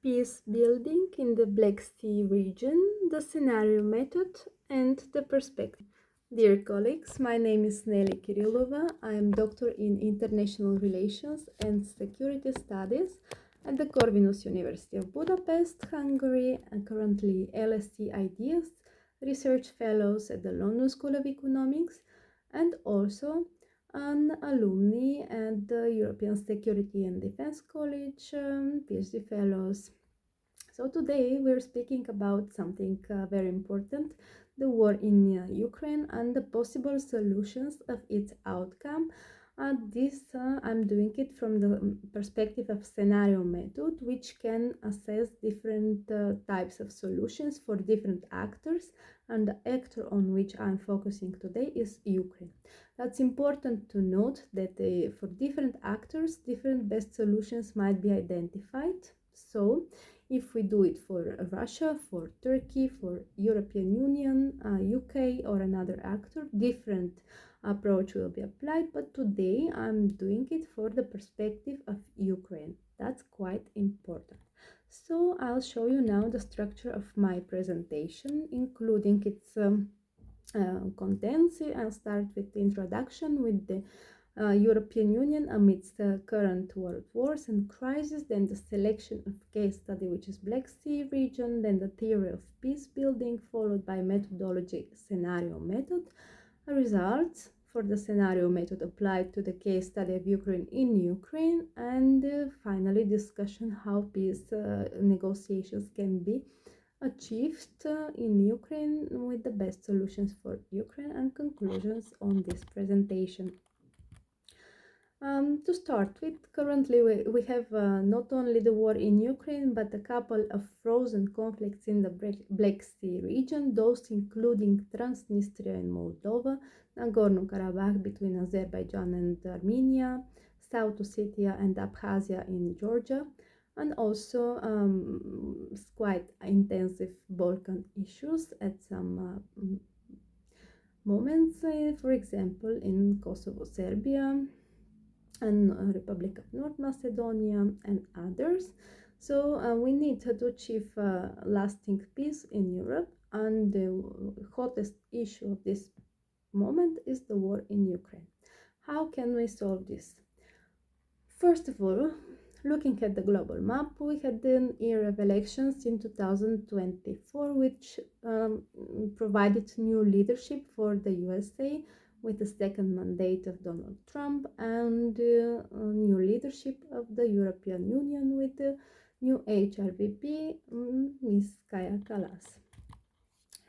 Peace building in the Black Sea region, the scenario method, and the perspective. Dear colleagues, my name is Neli Kirilova. I am doctor in international relations and security studies at the Corvinus University of Budapest, Hungary, and currently LSE Ideas Research Fellows at the London School of Economics, and also an alumni at the European Security and Defense College, PhD Fellows. So today we're speaking about something very important, the war in Ukraine and the possible solutions of its outcome. I'm doing it from the perspective of scenario method, which can assess different types of solutions for different actors, and the actor on which I'm focusing today is Ukraine. That's important to note that for different actors, different best solutions might be identified. So if we do it for Russia, for Turkey, for European Union, UK, or another actor, different approach will be applied. But today I'm doing it for the perspective of Ukraine. That's quite important. So I'll show you now the structure of my presentation, including its contents. I'll start with the introduction with the European Union amidst the current world wars and crisis, then the selection of case study, which is Black Sea region, then the theory of peace building, followed by methodology scenario method, results for the scenario method applied to the case study of Ukraine in Ukraine, and finally discussion how peace negotiations can be achieved in Ukraine with the best solutions for Ukraine, and conclusions on this presentation. To start with, currently we have not only the war in Ukraine, but a couple of frozen conflicts in the Black Sea region, those including Transnistria in Moldova, Nagorno-Karabakh between Azerbaijan and Armenia, South Ossetia and Abkhazia in Georgia, and also quite intensive Balkan issues at some moments, for example, in Kosovo, Serbia, and Republic of North Macedonia and others. So we need to achieve lasting peace in Europe, and the hottest issue of this moment is the war in Ukraine. How can we solve this? First of all, looking at the global map, we had the year of elections in 2024, which provided new leadership for the USA with the second mandate of Donald Trump, and new leadership of the European Union with the new HRVP, Ms. Kaja Kallas.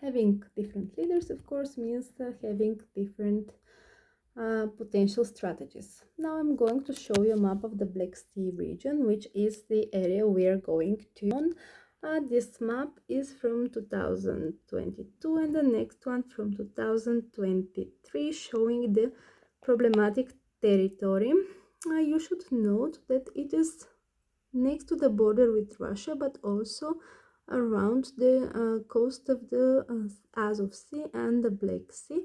Having different leaders, of course, means having different potential strategies. Now I'm going to show you a map of the Black Sea region, which is the area we are going to on. This map is from 2022 and the next one from 2023, showing the problematic territory. You should note that it is next to the border with Russia, but also around the coast of the Azov Sea and the Black Sea.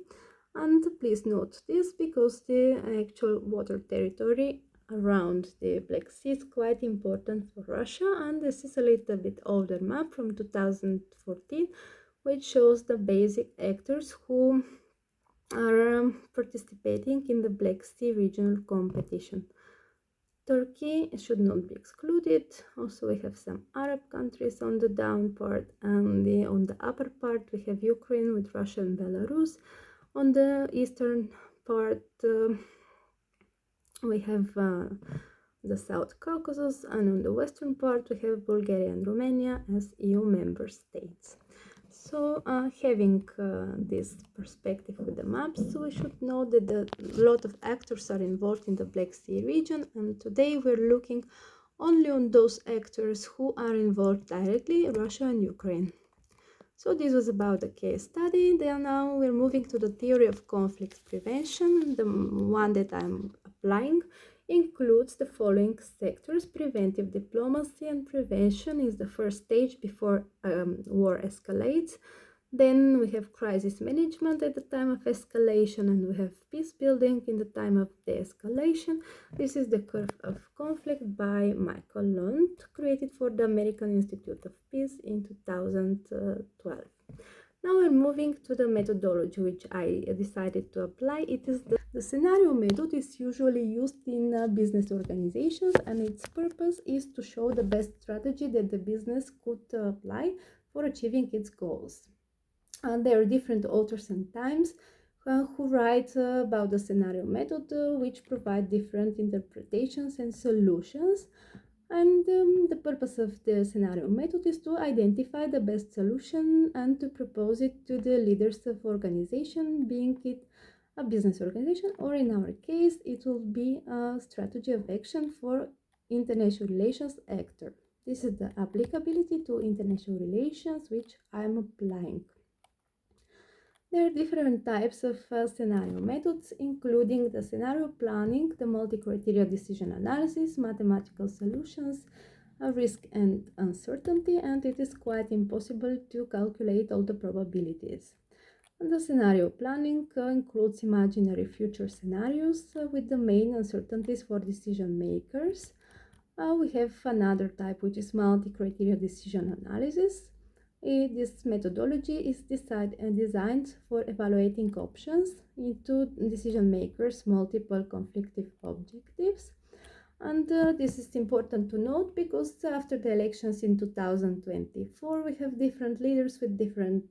And please note this, because the actual water territory around the Black Sea is quite important for Russia, and this is a little bit older map from 2014, which shows the basic actors who are participating in the Black Sea regional competition. Turkey should not be excluded. Also, we have some Arab countries on the down part, and on the upper part we have Ukraine with Russia and Belarus. On the eastern part, we have the South Caucasus, and on the western part, we have Bulgaria and Romania as EU member states. So, having this perspective with the maps, we should know that a lot of actors are involved in the Black Sea region, and today we're looking only on those actors who are involved directly, Russia and Ukraine. So this was about the case study. Then now we're moving to the theory of conflict prevention. The one that I'm applying includes the following sectors. Preventive diplomacy and prevention is the first stage before war escalates. Then we have crisis management at the time of escalation, and we have peace building in the time of de-escalation. This is the curve of conflict by Michael Lund, created for the American Institute of Peace in 2012. Now we're moving to the methodology which I decided to apply. It is the scenario method is usually used in business organizations, and its purpose is to show the best strategy that the business could apply for achieving its goals. There are different authors and times who write about the scenario method, which provide different interpretations and solutions. And the purpose of the scenario method is to identify the best solution and to propose it to the leaders of organization, being it a business organization, or in our case, it will be a strategy of action for international relations actor. This is the applicability to international relations which I'm applying. There are different types of scenario methods, including the scenario planning, the multi-criteria decision analysis, mathematical solutions, risk and uncertainty, and it is quite impossible to calculate all the probabilities. And the scenario planning includes imaginary future scenarios with the main uncertainties for decision makers. We have another type, which is multi-criteria decision analysis. This methodology is designed for evaluating options into decision makers' multiple conflicting objectives. And this is important to note because after the elections in 2024, we have different leaders with different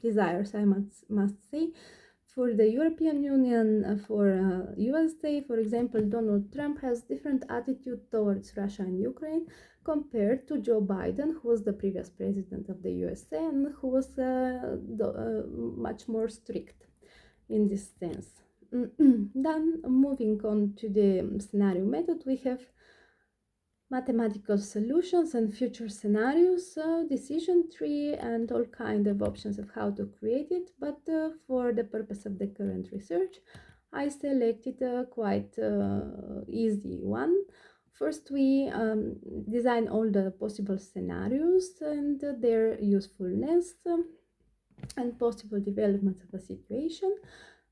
desires, I must say. For the European Union, for USA, for example, Donald Trump has different attitude towards Russia and Ukraine compared to Joe Biden, who was the previous president of the USA and who was much more strict in this sense. Then moving on to the scenario method, we have mathematical solutions and future scenarios, decision tree, and all kind of options of how to create it. But for the purpose of the current research, I selected a quite easy one. First, we design all the possible scenarios and their usefulness and possible developments of a situation,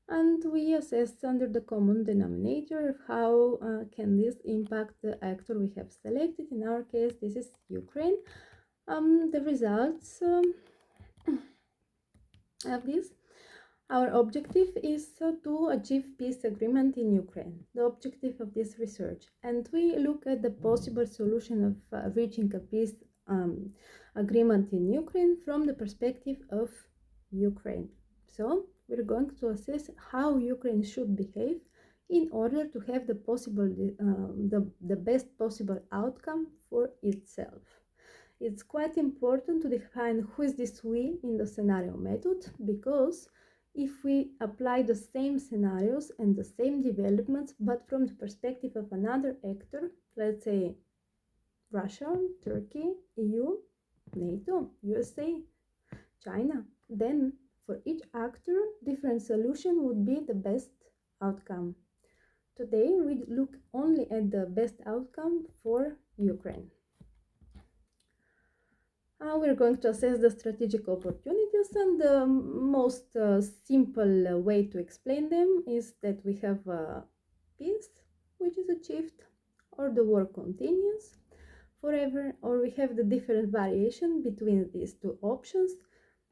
and we assess under the common denominator how can this impact the actor we have selected. In our case, this is Ukraine. The results of this. Our objective is to achieve peace agreement in Ukraine, the objective of this research. And we look at the possible solution of reaching a peace agreement in Ukraine from the perspective of Ukraine. So we're going to assess how Ukraine should behave in order to have the best possible outcome for itself. It's quite important to define who is this we in the scenario method, because if we apply the same scenarios and the same developments, but from the perspective of another actor, let's say Russia, Turkey, EU, NATO, USA, China, then for each actor, different solution would be the best outcome. Today, we look only at the best outcome for Ukraine. We're going to assess the strategic opportunities, and the most simple way to explain them is that we have peace, which is achieved, or the war continues forever, or we have the different variation between these two options.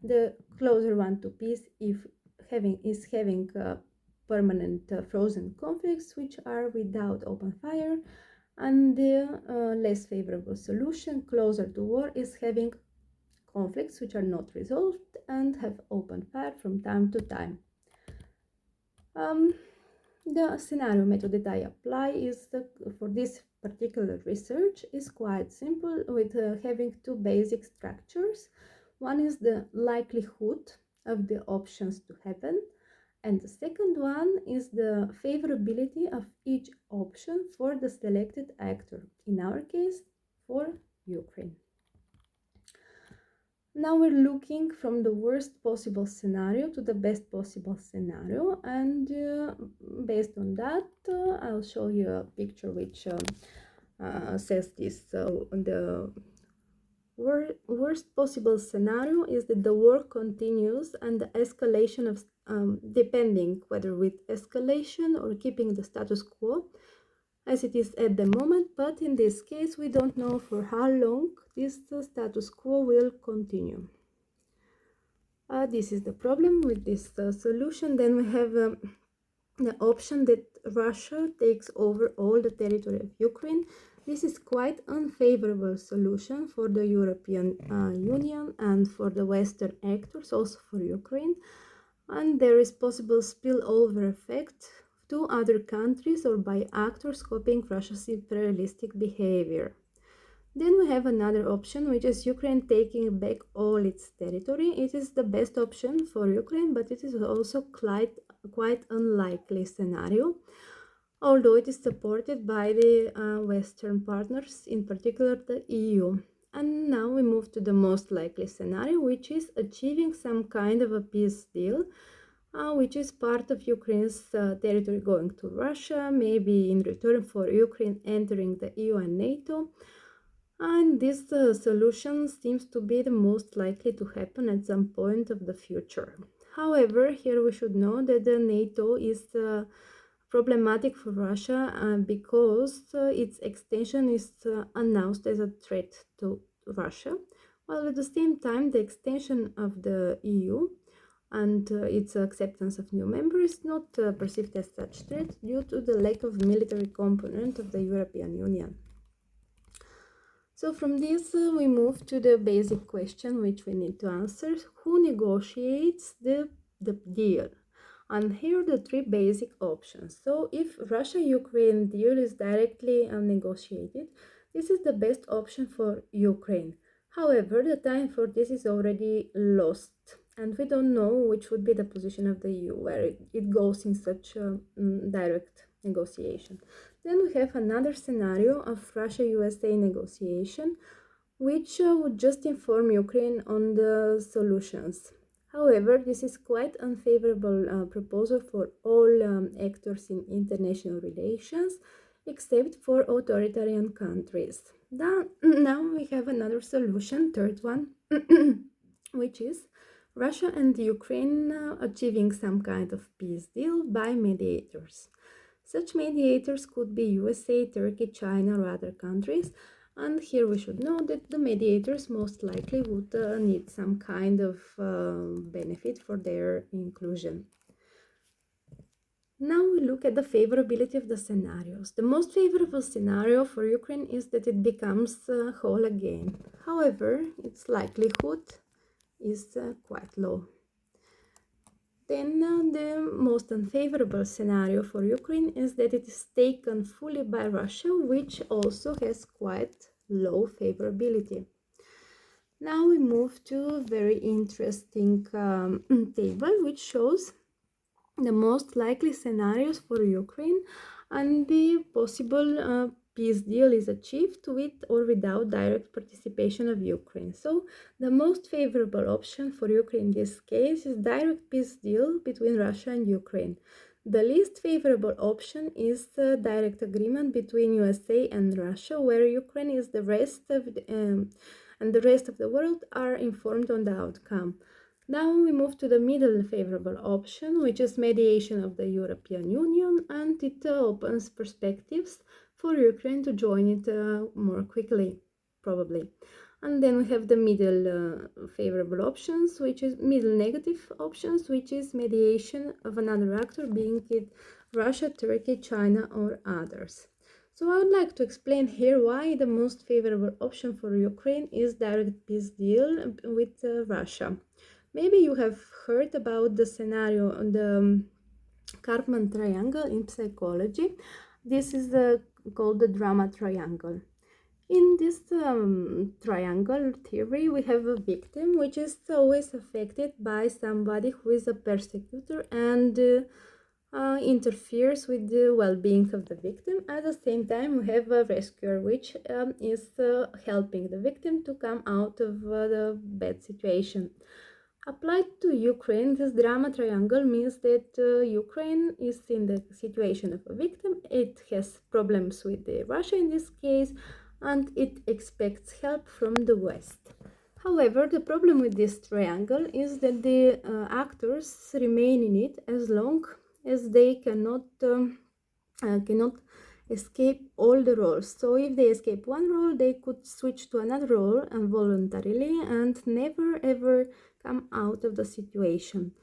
The closer one to peace is having permanent frozen conflicts which are without open fire, and the less favorable solution, closer to war, is having conflicts which are not resolved and have open fire from time to time. The scenario method that I apply is for this particular research is quite simple, with having two basic structures. One is the likelihood of the options to happen, and the second one is the favorability of each option for the selected actor, in our case for Ukraine. Now we're looking from the worst possible scenario to the best possible scenario, and based on that, I'll show you a picture which says this. The Worst possible scenario is that the war continues and the escalation of, depending whether with escalation or keeping the status quo as it is at the moment, but in this case we don't know for how long this status quo will continue. This is the problem with this solution. Then we have the option that Russia takes over all the territory of Ukraine. This is quite unfavorable solution for the European Union and for the Western actors, also for Ukraine. And there is possible spillover effect to other countries or by actors copying Russia's imperialistic behavior. Then we have another option, which is Ukraine taking back all its territory. It is the best option for Ukraine, but it is also quite unlikely scenario, although it is supported by the Western partners, in particular the EU. And now we move to the most likely scenario, which is achieving some kind of a peace deal, which is part of Ukraine's territory going to Russia, maybe in return for Ukraine entering the EU and NATO. And this solution seems to be the most likely to happen at some point of the future. However, here we should know that the NATO is problematic for Russia because its extension is announced as a threat to Russia, while at the same time the extension of the EU and its acceptance of new members is not perceived as such threat due to the lack of military component of the European Union. So from this we move to the basic question which we need to answer. Who negotiates the deal? And here are the three basic options. So if Russia-Ukraine deal is directly negotiated, this is the best option for Ukraine. However, the time for this is already lost, and we don't know which would be the position of the EU where it goes in such a direct negotiation. Then we have another scenario of Russia-USA negotiation, which would just inform Ukraine on the solutions. However, this is quite unfavorable proposal for all actors in international relations, except for authoritarian countries. Now we have another solution, third one, which is Russia and Ukraine achieving some kind of peace deal by mediators. Such mediators could be USA, Turkey, China, or other countries. And here we should know that the mediators most likely would need some kind of benefit for their inclusion. Now we look at the favorability of the scenarios. The most favorable scenario for Ukraine is that it becomes whole again. However, its likelihood is quite low. Then the most unfavorable scenario for Ukraine is that it is taken fully by Russia, which also has quite low favorability. Now we move to a very interesting table which shows the most likely scenarios for Ukraine and the possible peace deal is achieved with or without direct participation of Ukraine. So the most favorable option for Ukraine in this case is direct peace deal between Russia and Ukraine. The least favorable option is the direct agreement between USA and Russia, where Ukraine is the rest of and the rest of the world are informed on the outcome. Now we move to the middle favorable option, which is mediation of the European Union, and it opens perspectives for Ukraine to join it more quickly, probably. And then we have the middle favorable options, which is middle negative options, which is mediation of another actor, being it Russia, Turkey, China, or others. So I would like to explain here why the most favorable option for Ukraine is direct peace deal with Russia. Maybe you have heard about the scenario on the Karpman triangle in psychology. This is called the drama triangle. In this triangle theory, we have a victim which is always affected by somebody who is a persecutor and interferes with the well-being of the victim. At the same time, we have a rescuer which is helping the victim to come out of the bad situation. Applied to Ukraine, this drama triangle means that Ukraine is in the situation of a victim. It has problems with Russia in this case, and it expects help from the West. However, the problem with this triangle is that the actors remain in it as long as they cannot escape all the roles. So if they escape one role, they could switch to another role involuntarily and never ever come out of the situation.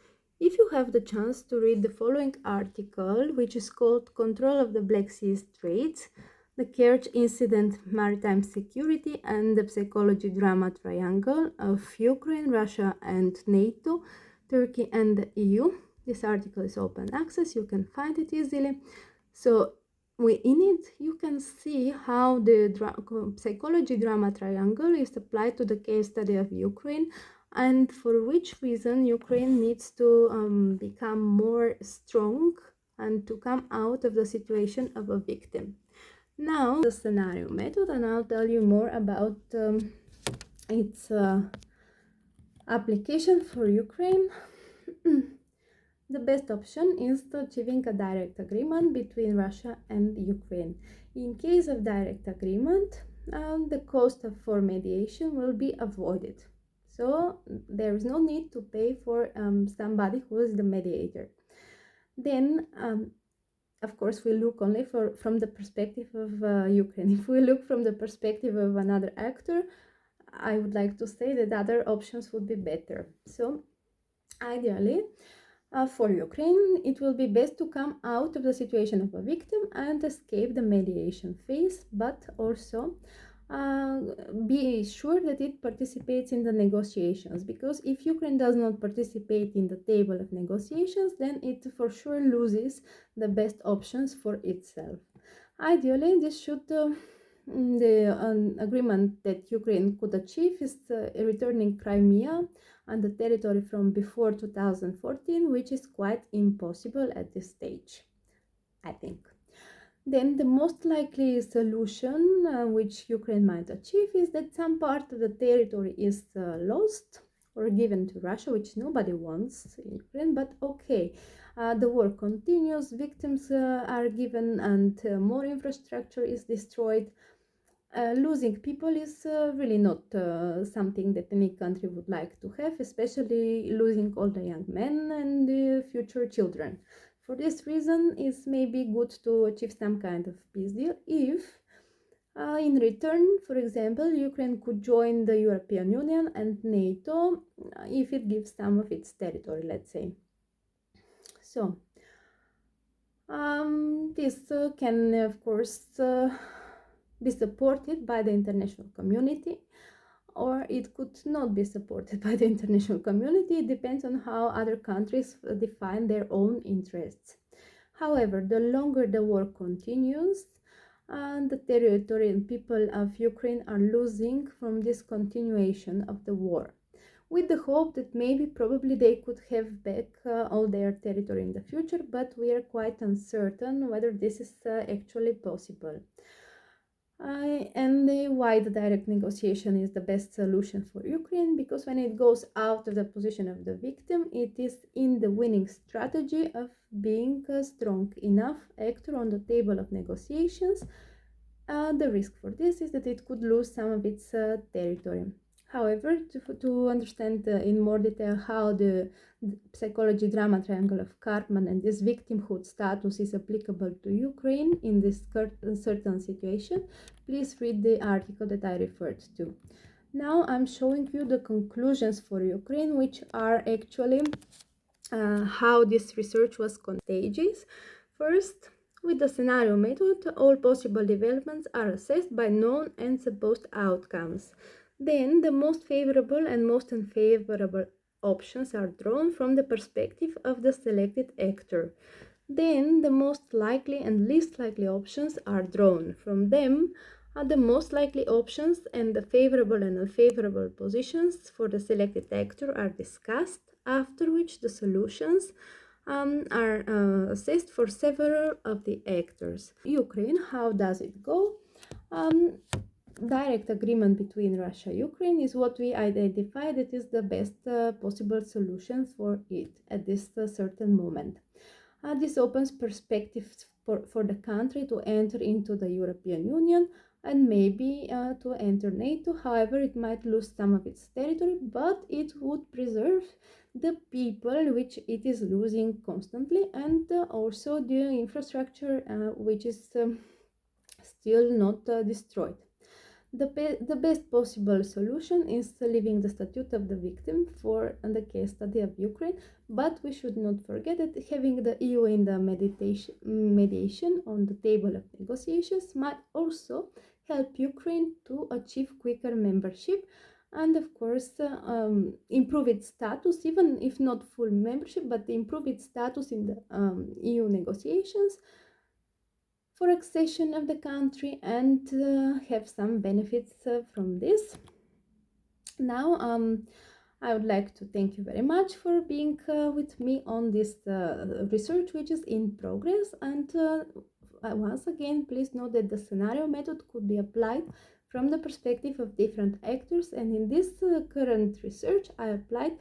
If you have the chance to read the following article, which is called Control of the Black Sea Straits, the Kerch Incident, Maritime Security, and the Psychology Drama Triangle of Ukraine, Russia, and NATO, Turkey, and the EU. This article is open access, you can find it easily. So in it, you can see how the psychology drama triangle is applied to the case study of Ukraine, and for which reason Ukraine needs to become more strong and to come out of the situation of a victim. Now, the scenario method, and I'll tell you more about its application for Ukraine. The best option is achieving a direct agreement between Russia and Ukraine. In case of direct agreement, the cost for mediation will be avoided. So there is no need to pay for somebody who is the mediator. Then, of course, we look only from the perspective of Ukraine. If we look from the perspective of another actor, I would like to say that other options would be better. So ideally, for Ukraine, it will be best to come out of the situation of a victim and escape the mediation phase, but also be sure that it participates in the negotiations, because if Ukraine does not participate in the table of negotiations, then it for sure loses the best options for itself. Ideally, this should the agreement that Ukraine could achieve is returning Crimea and the territory from before 2014, which is quite impossible at this stage, I think. Then the most likely solution which Ukraine might achieve is that some part of the territory is lost or given to Russia, which nobody wants in Ukraine, but okay. The war continues, victims are given, and more infrastructure is destroyed. Losing people is really not something that any country would like to have, especially losing all the young men and the future children. For this reason, it's maybe good to achieve some kind of peace deal if, in return, for example, Ukraine could join the European Union and NATO if it gives some of its territory, let's say. So, this can, of course, be supported by the international community, or it could not be supported by the international community. It depends on how other countries define their own interests. However, the longer the war continues, the territory and people of Ukraine are losing from this continuation of the war, with the hope that maybe probably they could have back all their territory in the future, but we are quite uncertain whether this is actually possible. And why the direct negotiation is the best solution for Ukraine, because when it goes out of the position of the victim, it is in the winning strategy of being a strong enough actor on the table of negotiations. The risk for this is that it could lose some of its territory. However, to understand in more detail how the psychology drama triangle of Karpman and this victimhood status is applicable to Ukraine in this certain situation, please read the article that I referred to. Now I'm showing you the conclusions for Ukraine, which are actually how this research was stages. First, with the scenario method, all possible developments are assessed by known and supposed outcomes. Then the most favorable and most unfavorable options are drawn from the perspective of the selected actor. Then the most likely and least likely options are drawn. From them are the most likely options, and the favorable and unfavorable positions for the selected actor are discussed, after which the solutions are assessed for several of the actors. Ukraine, how does it go? Direct agreement between Russia and Ukraine is what we identify that is the best possible solution for it at this certain moment. This opens perspectives for the country to enter into the European Union and maybe to enter NATO. However, it might lose some of its territory, but it would preserve the people which it is losing constantly, and also the infrastructure which is still not destroyed. The best possible solution is leaving the statute of the victim for the case study of Ukraine, but we should not forget that having the EU in the mediation on the table of negotiations might also help Ukraine to achieve quicker membership and, of course, improve its status, even if not full membership, but improve its status in the EU negotiations for accession of the country and have some benefits from this. Now, I would like to thank you very much for being with me on this research which is in progress, and once again, please note that the scenario method could be applied from the perspective of different actors, and in this current research I applied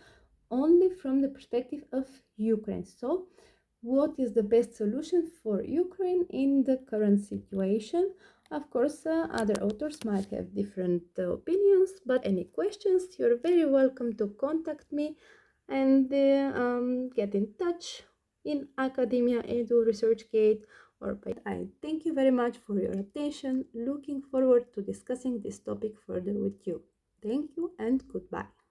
only from the perspective of Ukraine. So what is the best solution for Ukraine in the current situation? Of course, other authors might have different opinions, but any questions, you're very welcome to contact me and get in touch in Academia Edu ResearchGate or by. I thank you very much for your attention. Looking forward to discussing this topic further with you. Thank you and goodbye.